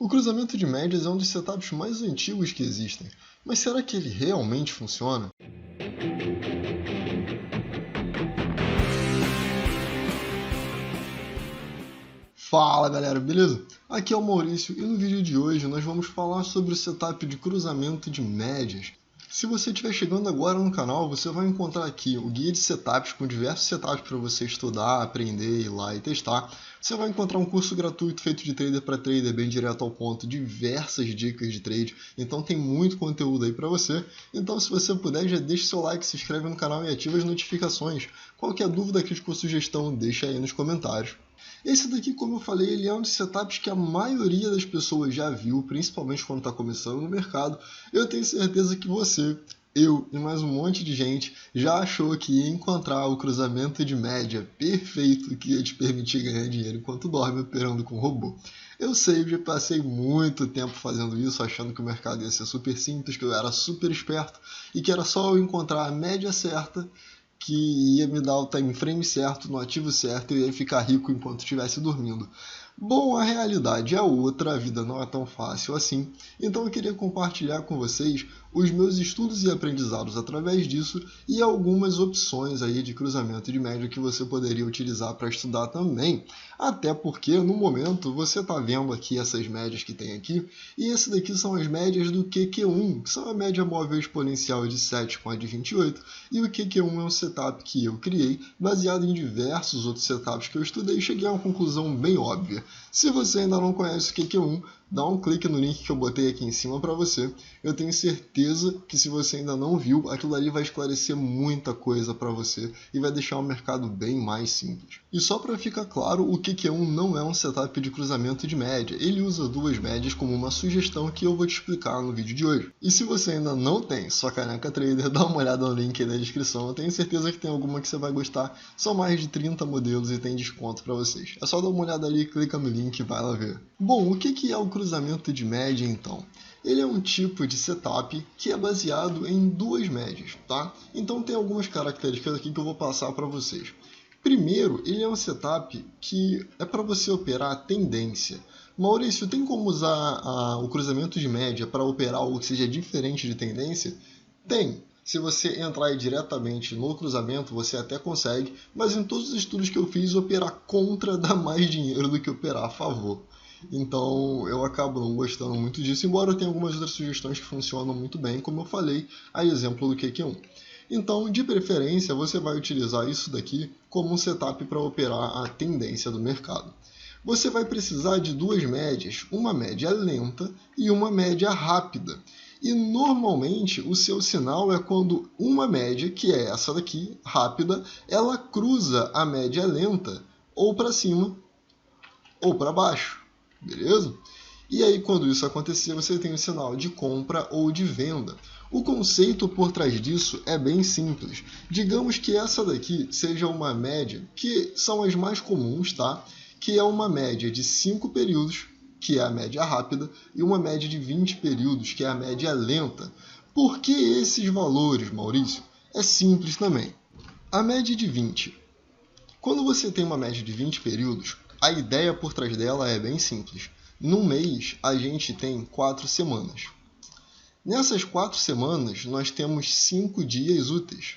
O cruzamento de médias é um dos setups mais antigos que existem, mas será que ele realmente funciona? Fala galera, beleza? Aqui é o Maurício e no vídeo de hoje nós vamos falar sobre o setup de cruzamento de médias. Se você estiver chegando agora no canal, você vai encontrar aqui o guia de setups com diversos setups para você estudar, aprender, ir lá e testar. Você vai encontrar um curso gratuito feito de trader para trader, bem direto ao ponto, diversas dicas de trade. Então tem muito conteúdo aí para você. Então se você puder, já deixa seu like, se inscreve no canal e ativa as notificações. Qualquer dúvida, crítica ou sugestão, deixa aí nos comentários. Esse daqui, como eu falei, ele é um dos setups que a maioria das pessoas já viu, principalmente quando está começando no mercado. Eu tenho certeza que você, eu e mais um monte de gente já achou que ia encontrar o cruzamento de média perfeito que ia te permitir ganhar dinheiro enquanto dorme operando com robô. Eu sei, eu já passei muito tempo fazendo isso, achando que o mercado ia ser super simples, que eu era super esperto e que era só eu encontrar a média certa que ia me dar o time frame certo, no ativo certo, e eu ia ficar rico enquanto estivesse dormindo. Bom, a realidade é outra, a vida não é tão fácil assim, então eu queria compartilhar com vocês os meus estudos e aprendizados através disso e algumas opções aí de cruzamento de média que você poderia utilizar para estudar também, até porque no momento você está vendo aqui essas médias que tem aqui, e esse daqui são as médias do QQ1, que são a média móvel exponencial de 7 com a de 28, e o QQ1 é um setup que eu criei, baseado em diversos outros setups que eu estudei e cheguei a uma conclusão bem óbvia. Se você ainda não conhece o QQ1, dá um clique no link que eu botei aqui em cima para você. Eu tenho certeza que se você ainda não viu, aquilo ali vai esclarecer muita coisa para você e vai deixar o mercado bem mais simples. E só para ficar claro, o QQ1 não é um setup de cruzamento de média. Ele usa duas médias como uma sugestão que eu vou te explicar no vídeo de hoje. E se você ainda não tem sua caneca trader, dá uma olhada no link aí na descrição. Eu tenho certeza que tem alguma que você vai gostar. São mais de 30 modelos e tem desconto para vocês. É só dar uma olhada ali, clica no link e vai lá ver. Bom, o que é o cruzamento de média então? Ele é um tipo de setup que é baseado em duas médias, tá? Então tem algumas características aqui que eu vou passar para vocês. Primeiro, ele é um setup que é para você operar a tendência. Maurício, tem como usar o cruzamento de média para operar algo que seja diferente de tendência? Tem. Se você entrar diretamente no cruzamento, você até consegue, mas em todos os estudos que eu fiz, operar contra dá mais dinheiro do que operar a favor. Então eu acabo não gostando muito disso, embora eu tenha algumas outras sugestões que funcionam muito bem, como eu falei, a exemplo do QQ1. Então, de preferência, você vai utilizar isso daqui como um setup para operar a tendência do mercado. Você vai precisar de duas médias, uma média lenta e uma média rápida. E normalmente o seu sinal é quando uma média, que é essa daqui, rápida, ela cruza a média lenta ou para cima ou para baixo. Beleza? E aí, quando isso acontecer, você tem um sinal de compra ou de venda. O conceito por trás disso é bem simples. Digamos que essa daqui seja uma média, que são as mais comuns, tá? Que é uma média de 5 períodos, que é a média rápida, e uma média de 20 períodos, que é a média lenta. Por que esses valores, Maurício? É simples também. A média de 20. Quando você tem uma média de 20 períodos, a ideia por trás dela é bem simples. Num mês, a gente tem 4 semanas. Nessas 4 semanas, nós temos 5 dias úteis,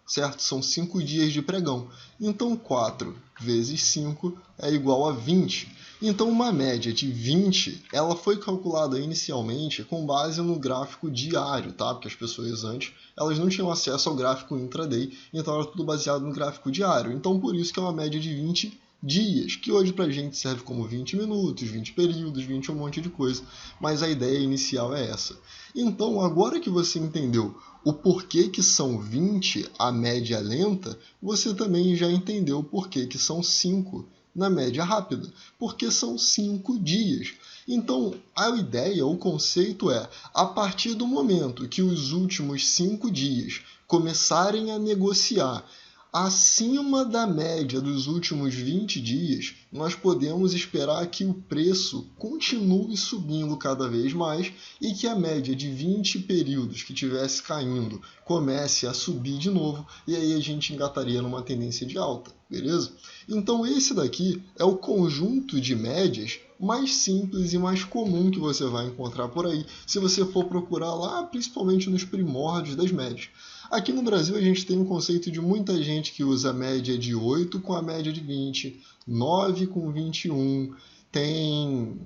certo? São 5 dias de pregão. Então, 4 vezes 5 é igual a 20. Então, uma média de 20, ela foi calculada inicialmente com base no gráfico diário, tá? Porque as pessoas antes, elas não tinham acesso ao gráfico intraday, então era tudo baseado no gráfico diário. Então, por isso que é uma média de 20 dias, que hoje pra gente serve como 20 minutos, 20 períodos, 20 um monte de coisa, mas a ideia inicial é essa. Então, agora que você entendeu o porquê que são 20 a média lenta, você também já entendeu o porquê que são 5 na média rápida, porque são 5 dias. Então, a ideia, o conceito é, a partir do momento que os últimos 5 dias começarem a negociar acima da média dos últimos 20 dias, nós podemos esperar que o preço continue subindo cada vez mais e que a média de 20 períodos que estivesse caindo comece a subir de novo e aí a gente engataria numa tendência de alta, beleza? Então esse daqui é o conjunto de médias mais simples e mais comum que você vai encontrar por aí, se você for procurar lá, principalmente nos primórdios das médias. Aqui no Brasil a gente tem um conceito de muita gente que usa a média de 8 com a média de 20, 9 com 21, tem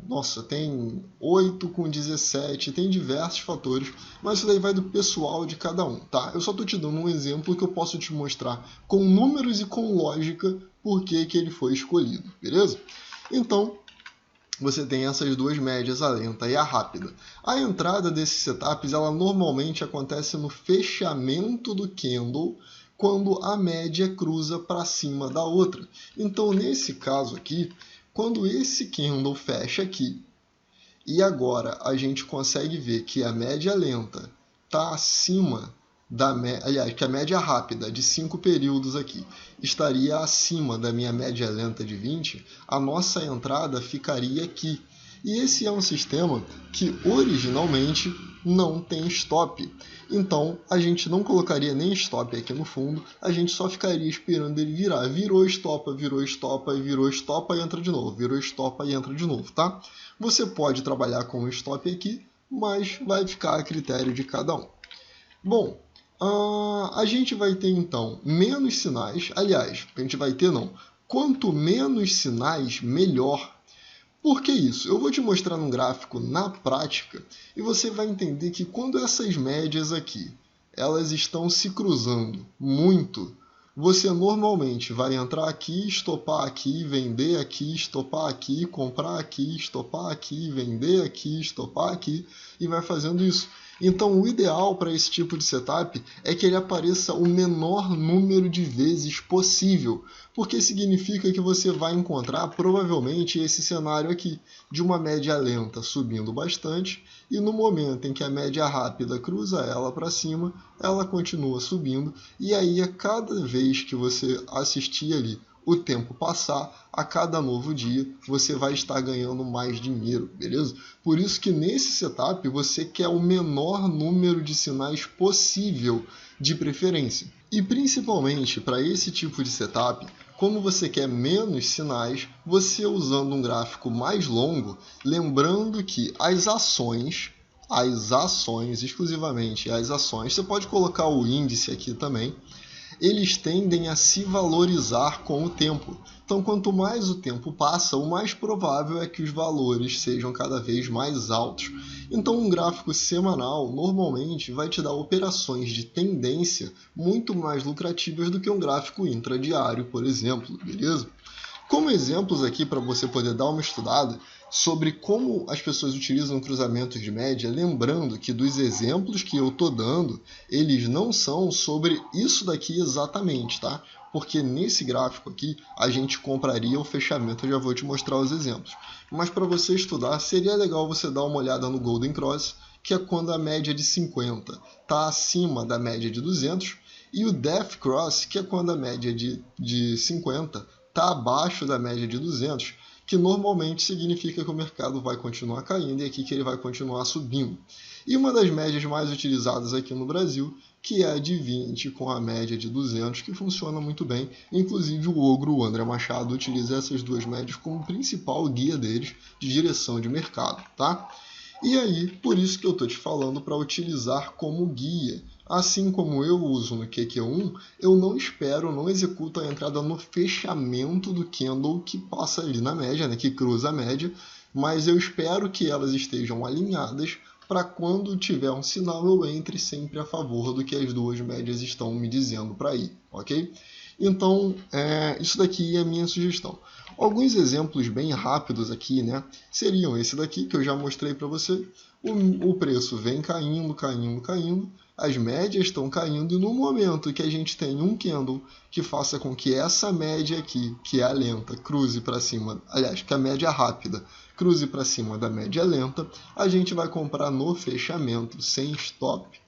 8 com 17, tem diversos fatores, mas isso daí vai do pessoal de cada um, tá? Eu só estou te dando um exemplo que eu posso te mostrar com números e com lógica por que ele foi escolhido, beleza? Então, você tem essas duas médias, a lenta e a rápida. A entrada desses setups, ela normalmente acontece no fechamento do candle, quando a média cruza para cima da outra. Então, nesse caso aqui, quando esse candle fecha aqui, e agora a gente consegue ver que a média lenta está acima da média, aliás, que a média rápida de 5 períodos aqui estaria acima da minha média lenta de 20, a nossa entrada ficaria aqui. E esse é um sistema que originalmente não tem stop. Então a gente não colocaria nem stop aqui no fundo, a gente só ficaria esperando ele virar. Virou, estopa, virou, estopa, virou, estopa e entra de novo. Virou, estopa e entra de novo, tá? Você pode trabalhar com o stop aqui, mas vai ficar a critério de cada um. Bom, a gente vai ter então menos sinais, aliás, a gente vai ter não, quanto menos sinais, melhor. Por que isso? Eu vou te mostrar num gráfico na prática e você vai entender que quando essas médias aqui, elas estão se cruzando muito, você normalmente vai entrar aqui, estopar aqui, vender aqui, estopar aqui, comprar aqui, estopar aqui, vender aqui, estopar aqui e vai fazendo isso. Então o ideal para esse tipo de setup é que ele apareça o menor número de vezes possível, porque significa que você vai encontrar provavelmente esse cenário aqui, de uma média lenta subindo bastante, e no momento em que a média rápida cruza ela para cima, ela continua subindo, e aí a cada vez que você assistir ali o tempo passar, a cada novo dia você vai estar ganhando mais dinheiro, beleza? Por isso que nesse setup você quer o menor número de sinais possível, de preferência. E principalmente para esse tipo de setup, como você quer menos sinais, você usando um gráfico mais longo, lembrando que as ações, exclusivamente as ações, você pode colocar o índice aqui também, eles tendem a se valorizar com o tempo. Então, quanto mais o tempo passa, o mais provável é que os valores sejam cada vez mais altos. Então, um gráfico semanal normalmente vai te dar operações de tendência muito mais lucrativas do que um gráfico intradiário, por exemplo, beleza? Como exemplos aqui para você poder dar uma estudada sobre como as pessoas utilizam cruzamentos de média, lembrando que dos exemplos que eu estou dando, eles não são sobre isso daqui exatamente, tá? Porque nesse gráfico aqui a gente compraria o fechamento, eu já vou te mostrar os exemplos. Mas para você estudar, seria legal você dar uma olhada no Golden Cross, que é quando a média de 50 está acima da média de 200, e o Death Cross, que é quando a média de 50 está abaixo da média de 200, que normalmente significa que o mercado vai continuar caindo e aqui que ele vai continuar subindo. E uma das médias mais utilizadas aqui no Brasil, que é a de 20 com a média de 200, que funciona muito bem. Inclusive o Ogro, o André Machado, utiliza essas duas médias como principal guia deles de direção de mercado, tá? E aí, por isso que eu estou te falando para utilizar como guia. Assim como eu uso no QQ1, eu não espero, não executo a entrada no fechamento do candle que passa ali na média, né, que cruza a média, mas eu espero que elas estejam alinhadas para quando tiver um sinal eu entre sempre a favor do que as duas médias estão me dizendo para ir, ok? Então, isso daqui é a minha sugestão. Alguns exemplos bem rápidos aqui, né, seriam esse daqui que eu já mostrei para você. O preço vem caindo, caindo, caindo, as médias estão caindo e no momento que a gente tem um candle que faça com que essa média aqui, que é a lenta, cruze para cima, aliás, que a média rápida cruze para cima da média lenta, a gente vai comprar no fechamento sem stop.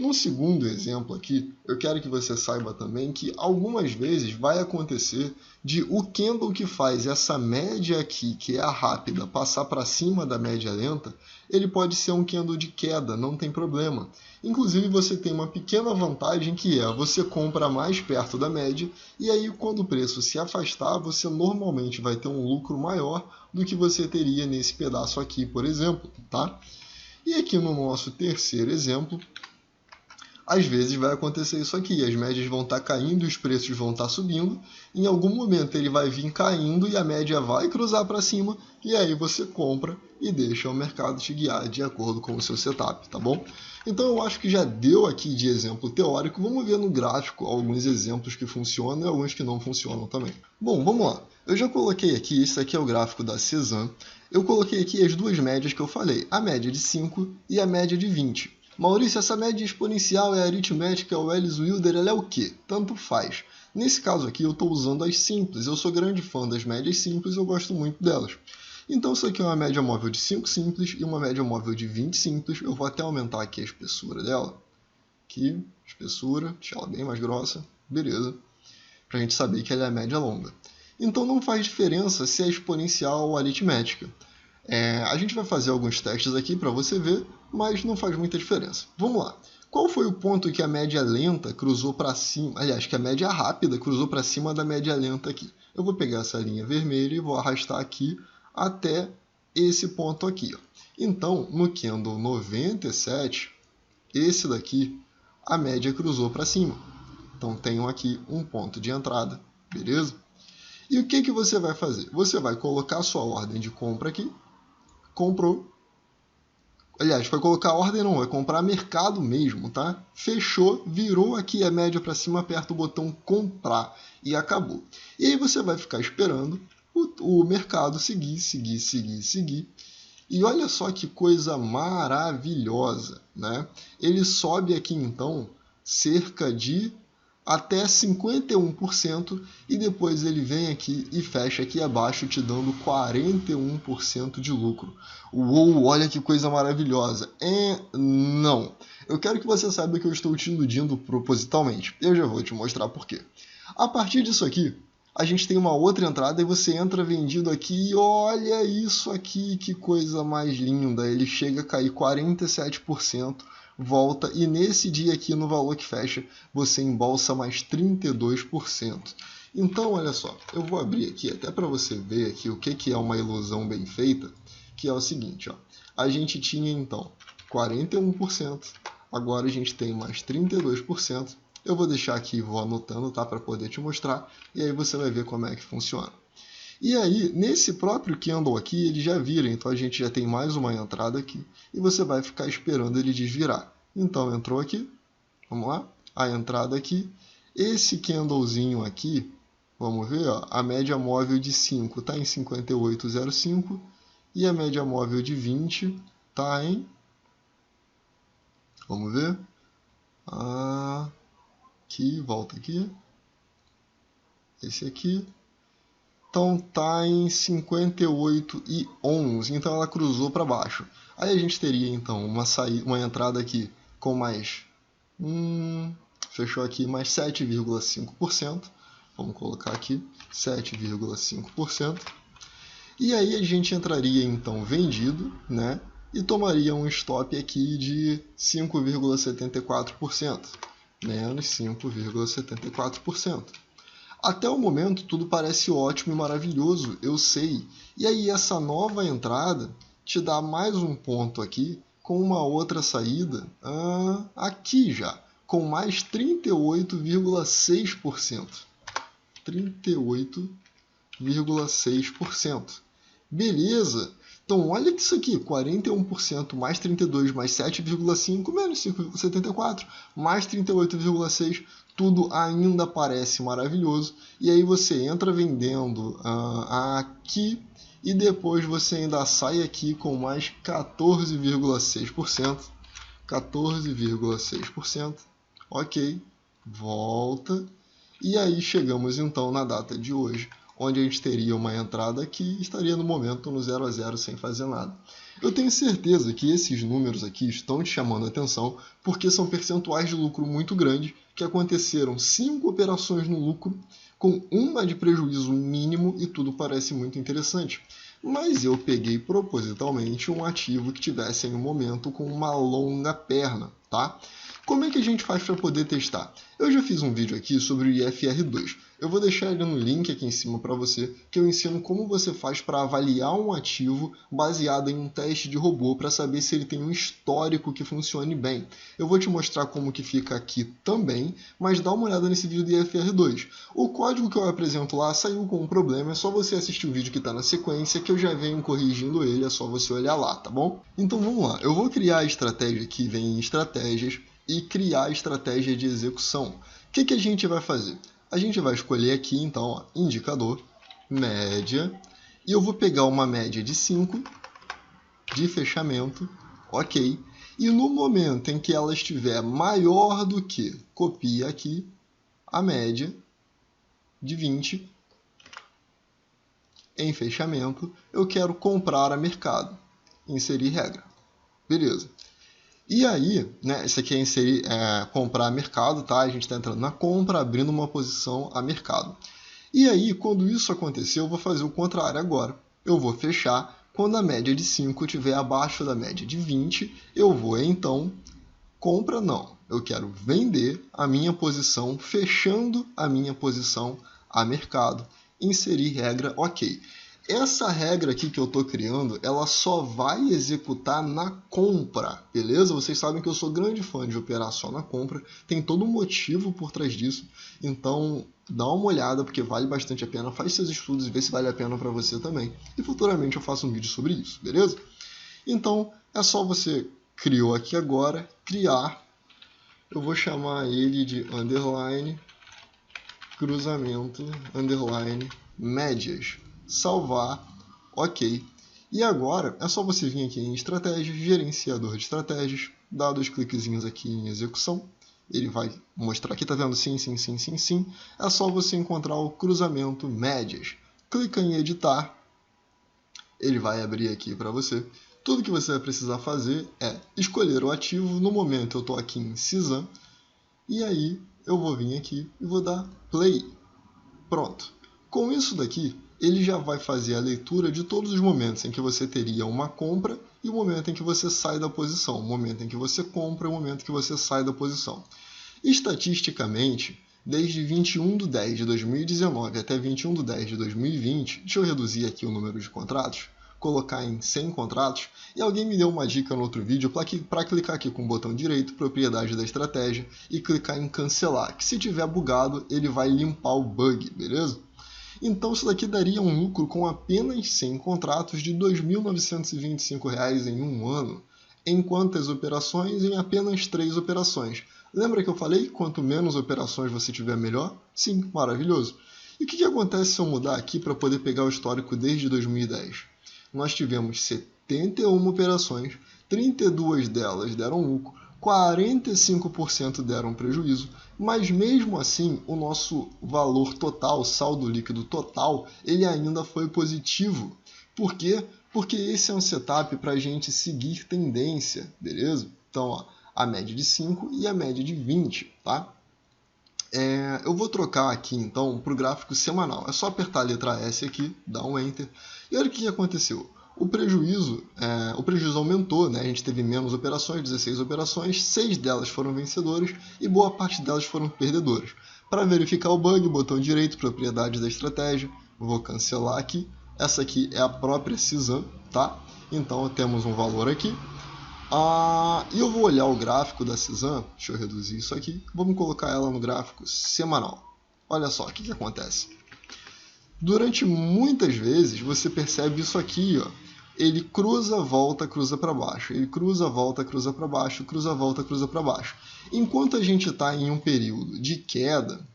No segundo exemplo aqui, eu quero que você saiba também que algumas vezes vai acontecer de o candle que faz essa média aqui, que é a rápida, passar para cima da média lenta, ele pode ser um candle de queda, não tem problema. Inclusive você tem uma pequena vantagem que é, você compra mais perto da média e aí quando o preço se afastar, você normalmente vai ter um lucro maior do que você teria nesse pedaço aqui, por exemplo, tá? E aqui no nosso terceiro exemplo, às vezes vai acontecer isso aqui, as médias vão estar caindo e os preços vão estar subindo, em algum momento ele vai vir caindo e a média vai cruzar para cima, e aí você compra e deixa o mercado te guiar de acordo com o seu setup, tá bom? Então eu acho que já deu aqui de exemplo teórico, vamos ver no gráfico alguns exemplos que funcionam e alguns que não funcionam também. Bom, vamos lá, eu já coloquei aqui, esse aqui é o gráfico da Cezanne, eu coloquei aqui as duas médias que eu falei, a média de 5 e a média de 20. Maurício, essa média exponencial é aritmética, o Ellis-Wilder, ela é o quê? Tanto faz. Nesse caso aqui eu estou usando as simples, eu sou grande fã das médias simples, eu gosto muito delas. Então isso aqui é uma média móvel de 5 simples e uma média móvel de 20 simples, eu vou até aumentar aqui a espessura dela. Aqui, espessura, deixar ela bem mais grossa, beleza. Para a gente saber que ela é a média longa. Então não faz diferença se é exponencial ou aritmética. A gente vai fazer alguns testes aqui para você ver, mas não faz muita diferença. Vamos lá. Qual foi o ponto que a média lenta cruzou para cima? Aliás, que a média rápida cruzou para cima da média lenta aqui. Eu vou pegar essa linha vermelha e vou arrastar aqui até esse ponto aqui. Ó. Então, no candle 97, esse daqui, a média cruzou para cima. Então, tenho aqui um ponto de entrada, beleza? E o que você vai fazer? Você vai colocar a sua ordem de compra aqui, comprou. Aliás, vai colocar a ordem não, vai comprar mercado mesmo, tá? Fechou, virou aqui a média para cima, aperta o botão comprar e acabou. E aí você vai ficar esperando o mercado seguir. E olha só que coisa maravilhosa, né? Ele sobe aqui então cerca de até 51% e depois ele vem aqui e fecha aqui abaixo te dando 41% de lucro. Uou, olha que coisa maravilhosa. Não. Eu quero que você saiba que eu estou te iludindo propositalmente. Eu já vou te mostrar por quê. A partir disso aqui, a gente tem uma outra entrada e você entra vendido aqui e olha isso aqui, que coisa mais linda. Ele chega a cair 47%. Volta e nesse dia aqui no valor que fecha você embolsa mais 32%. Então olha só, eu vou abrir aqui até para você ver aqui o que é uma ilusão bem feita, que é o seguinte, ó, a gente tinha então 41%, agora a gente tem mais 32%, eu vou deixar aqui e vou anotando, tá, para poder te mostrar, e aí você vai ver como é que funciona. E aí, nesse próprio candle aqui, ele já vira, então a gente já tem mais uma entrada aqui, e você vai ficar esperando ele desvirar. Então, entrou aqui, vamos lá, a entrada aqui, esse candlezinho aqui, vamos ver, ó, a média móvel de 5 está em 58,05, e a média móvel de 20 está em, vamos ver, aqui, volta aqui, esse aqui, então tá em 58,11, então ela cruzou para baixo. Aí a gente teria então uma entrada aqui com mais, fechou aqui mais 7,5%, vamos colocar aqui 7,5%, e aí a gente entraria então vendido, né, e tomaria um stop aqui de 5,74%, menos 5,74%. Até o momento tudo parece ótimo e maravilhoso, eu sei. E aí essa nova entrada te dá mais um ponto aqui com uma outra saída aqui já, com mais 38,6%. 38,6%. Beleza? Então olha que isso aqui, 41% mais 32 mais 7,5 menos 5,74 mais 38,6, tudo ainda parece maravilhoso. E aí você entra vendendo aqui e depois você ainda sai aqui com mais 14,6%. 14,6%. Ok, volta. E aí chegamos então na data de hoje, onde a gente teria uma entrada que estaria no momento no 0 a 0 sem fazer nada. Eu tenho certeza que esses números aqui estão te chamando a atenção porque são percentuais de lucro muito grandes que aconteceram 5 operações no lucro com uma de prejuízo mínimo e tudo parece muito interessante. Mas eu peguei propositalmente um ativo que tivesse em um momento com uma longa perna, tá? Como é que a gente faz para poder testar? Eu já fiz um vídeo aqui sobre o IFR2. Eu vou deixar ele no link aqui em cima para você, que eu ensino como você faz para avaliar um ativo baseado em um teste de robô para saber se ele tem um histórico que funcione bem. Eu vou te mostrar como que fica aqui também, mas dá uma olhada nesse vídeo do IFR2. O código que eu apresento lá saiu com um problema, é só você assistir o vídeo que está na sequência que eu já venho corrigindo ele, é só você olhar lá, tá bom? Então vamos lá, eu vou criar a estratégia aqui, vem em estratégias, e criar a estratégia de execução. O que a gente vai fazer? A gente vai escolher aqui, então, ó, indicador, média, e eu vou pegar uma média de 5, de fechamento, ok, e no momento em que ela estiver maior do que, copia aqui, a média de 20, em fechamento, eu quero comprar a mercado, inserir regra, beleza. E aí, né, isso aqui é comprar a mercado, tá? A gente está entrando na compra, abrindo uma posição a mercado. E aí, quando isso acontecer, eu vou fazer o contrário agora. Eu vou fechar. Quando a média de 5 estiver abaixo da média de 20, eu vou, então, compra não. Eu quero vender a minha posição, fechando a minha posição a mercado. Inserir regra, ok. Essa regra aqui que eu estou criando, ela só vai executar na compra, beleza? Vocês sabem que eu sou grande fã de operar só na compra, tem todo um motivo por trás disso, então dá uma olhada porque vale bastante a pena, faz seus estudos e vê se vale a pena para você também. E futuramente eu faço um vídeo sobre isso, beleza? Então é só você criou aqui agora, criar, eu vou chamar ele de underline, cruzamento, underline, médias. Salvar, ok. E agora é só você vir aqui em estratégias, gerenciador de estratégias, dar 2 cliquezinhos aqui em execução, ele vai mostrar aqui, tá vendo? Sim, sim, sim, sim, sim. É só você encontrar o cruzamento médias. Clica em editar, ele vai abrir aqui para você. Tudo que você vai precisar fazer é escolher o ativo. No momento eu estou aqui em CISAM, e aí eu vou vir aqui e vou dar play. Pronto. Com isso daqui, ele já vai fazer a leitura de todos os momentos em que você teria uma compra e o momento em que você sai da posição, o momento em que você compra e o momento em que você sai da posição. Estatisticamente, desde 21/10/2019 até 21/10/2020, deixa eu reduzir aqui o número de contratos, colocar em 100 contratos, e alguém me deu uma dica no outro vídeo para clicar aqui com o botão direito, propriedade da estratégia, e clicar em cancelar, que se tiver bugado, ele vai limpar o bug, beleza? Então isso daqui daria um lucro com apenas 100 contratos de R$ 2.925 em um ano, em quantas operações? Em apenas 3 operações. Lembra que eu falei, quanto menos operações você tiver, melhor? Sim, maravilhoso. E o que acontece se eu mudar aqui para poder pegar o histórico desde 2010? Nós tivemos 71 operações, 32 delas deram lucro, 45% deram prejuízo, mas mesmo assim o nosso valor total, saldo líquido total, ele ainda foi positivo. Por quê? Porque esse é um setup para a gente seguir tendência, beleza? Então, ó, a média de 5 e a média de 20, tá? Eu vou trocar aqui então para o gráfico semanal. É só apertar a letra S aqui, dar um Enter, e olha o que aconteceu. O prejuízo aumentou, né? A gente teve menos operações, 16 operações, 6 delas foram vencedoras e boa parte delas foram perdedoras. Para verificar o bug, botão direito, propriedades da estratégia, vou cancelar aqui. Essa aqui é a própria CISAM, tá? Então temos um valor aqui. E eu vou olhar o gráfico da CISAM, deixa eu reduzir isso aqui, vamos colocar ela no gráfico semanal. Olha só o que acontece. Durante muitas vezes você percebe isso aqui, ó. Ele cruza, volta, cruza para baixo. Ele cruza, volta, cruza para baixo, cruza, volta, cruza para baixo. Enquanto a gente está em um período de queda,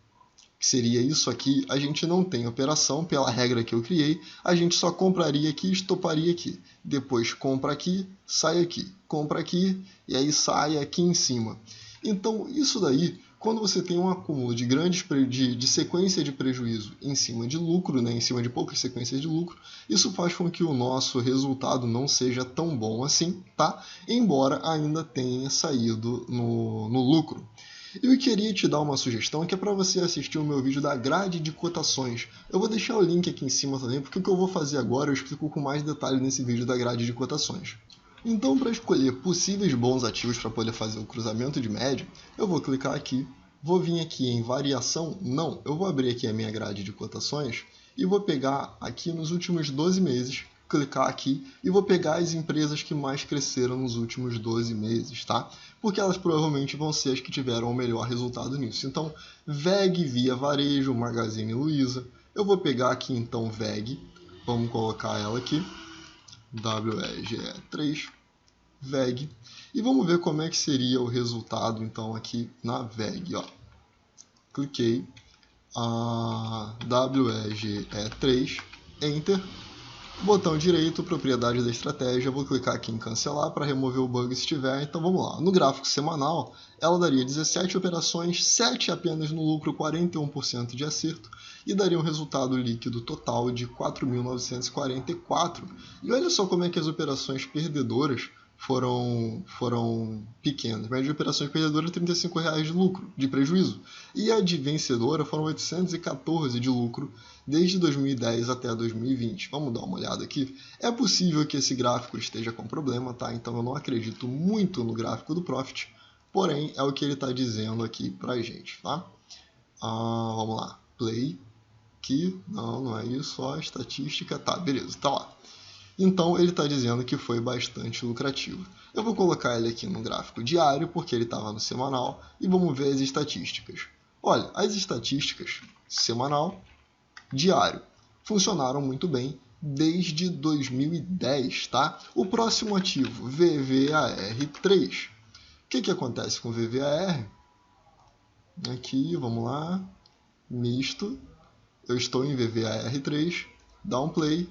que seria isso aqui, a gente não tem operação pela regra que eu criei, a gente só compraria aqui e estoparia aqui. Depois compra aqui, sai aqui, compra aqui e aí sai aqui em cima. Então isso daí Quando você tem um acúmulo de de sequência de prejuízo em cima de lucro, né, em cima de poucas sequências de lucro, isso faz com que o nosso resultado não seja tão bom assim, tá? Embora ainda tenha saído no lucro. Eu queria te dar uma sugestão que é para você assistir o meu vídeo da grade de cotações. Eu vou deixar o link aqui em cima também, porque o que eu vou fazer agora eu explico com mais detalhe nesse vídeo da grade de cotações. Então, para escolher possíveis bons ativos para poder fazer o cruzamento de média, eu vou clicar aqui, vou vir aqui em variação, não, eu vou abrir aqui a minha grade de cotações e vou pegar aqui nos últimos 12 meses, clicar aqui e vou pegar as empresas que mais cresceram nos últimos 12 meses, tá? Porque elas provavelmente vão ser as que tiveram o melhor resultado nisso. Então, VEG Via Varejo, Magazine Luiza, eu vou pegar aqui então VEG, vamos colocar ela aqui, WEGE3, VEG, e vamos ver como é que seria o resultado então aqui na VEG, ó. Cliquei, WEGE3, Enter, botão direito, propriedades da estratégia, vou clicar aqui em cancelar para remover o bug se tiver, então vamos lá. No gráfico semanal, ela daria 17 operações, 7 apenas no lucro, 41% de acerto, e daria um resultado líquido total de 4.944. E olha só como é que as operações perdedoras foram pequenas. A média de operações perdedoras é R$ 35,00 de lucro, de prejuízo. E a de vencedora foram 814 de lucro desde 2010 até 2020. Vamos dar uma olhada aqui. É possível que esse gráfico esteja com problema, tá? Então eu não acredito muito no gráfico do Profit, porém é o que ele está dizendo aqui pra gente, tá? Vamos lá. Play. Aqui. Não é isso. Ó, estatística. Tá, beleza. Tá lá. Então, ele está dizendo que foi bastante lucrativo. Eu vou colocar ele aqui no gráfico diário, porque ele estava no semanal, e vamos ver as estatísticas. Olha, as estatísticas semanal, diário, funcionaram muito bem desde 2010, tá? O próximo ativo, VVAR3. O que acontece com o VVAR? Aqui, vamos lá, misto. Eu estou em VVAR3, dá um play.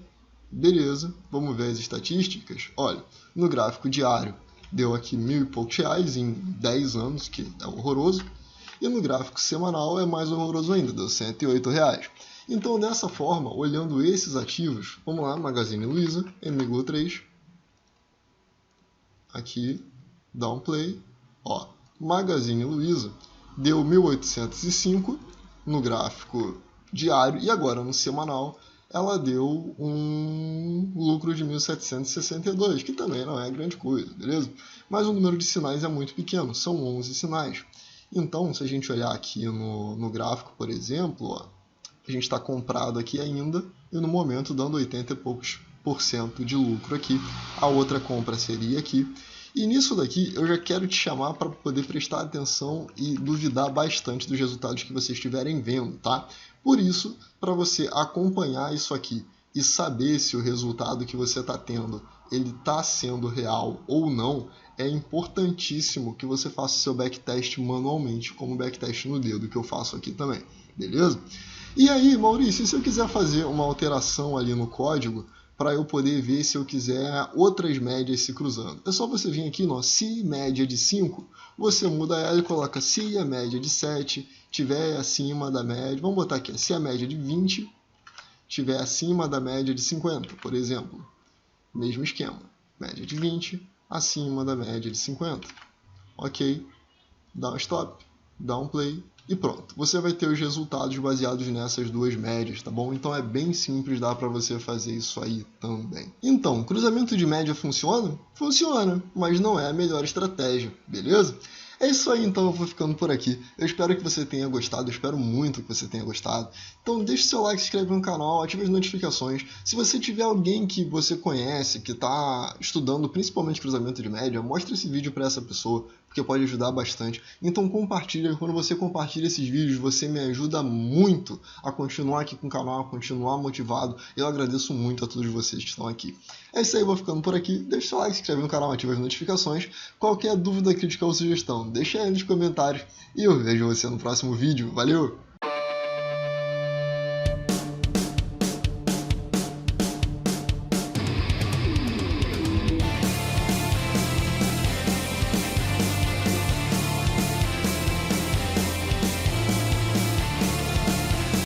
Beleza, vamos ver as estatísticas. Olha, no gráfico diário deu aqui R$ 1.000 e poucos em 10 anos, que é horroroso. E no gráfico semanal é mais horroroso ainda, deu R$ 108,00. Então, dessa forma, olhando esses ativos, vamos lá, Magazine Luiza, MGLU3. Aqui, dá um play. Ó, Magazine Luiza deu 1.805 no gráfico diário e agora no semanal ela deu um lucro de 1.762, que também não é grande coisa, beleza? Mas o número de sinais é muito pequeno, são 11 sinais. Então, se a gente olhar aqui no gráfico, por exemplo, ó, a gente está comprado aqui ainda e no momento dando 80 e poucos % de lucro aqui. A outra compra seria aqui. E nisso daqui eu já quero te chamar para poder prestar atenção e duvidar bastante dos resultados que vocês estiverem vendo, tá? Por isso, para você acompanhar isso aqui e saber se o resultado que você está tendo ele está sendo real ou não, é importantíssimo que você faça o seu backtest manualmente, como o backtest no dedo que eu faço aqui também, beleza? E aí, Maurício, se eu quiser fazer uma alteração ali no código, para eu poder ver se eu quiser outras médias se cruzando. É só você vir aqui no se média de 5, você muda ela e coloca se a média de 7 tiver acima da média, vamos botar aqui, se a média de 20 tiver acima da média de 50, por exemplo. Mesmo esquema, média de 20 acima da média de 50. Ok, dá um stop, dá um play. E pronto, você vai ter os resultados baseados nessas duas médias, tá bom? Então é bem simples, dá para você fazer isso aí também. Então, cruzamento de média funciona? Funciona, mas não é a melhor estratégia, beleza? É isso aí, então eu vou ficando por aqui. Eu espero que você tenha gostado, eu espero muito que você tenha gostado. Então deixe seu like, se inscreve no canal, ative as notificações. Se você tiver alguém que você conhece, que está estudando principalmente cruzamento de média, mostre esse vídeo para essa pessoa, porque pode ajudar bastante. Então compartilha, quando você compartilha esses vídeos, você me ajuda muito a continuar aqui com o canal, a continuar motivado. Eu agradeço muito a todos vocês que estão aqui. É isso aí, eu vou ficando por aqui. Deixe seu like, se inscreve no canal, ative as notificações. Qualquer dúvida, crítica ou sugestão, deixa aí nos comentários. E eu vejo você no próximo vídeo. Valeu!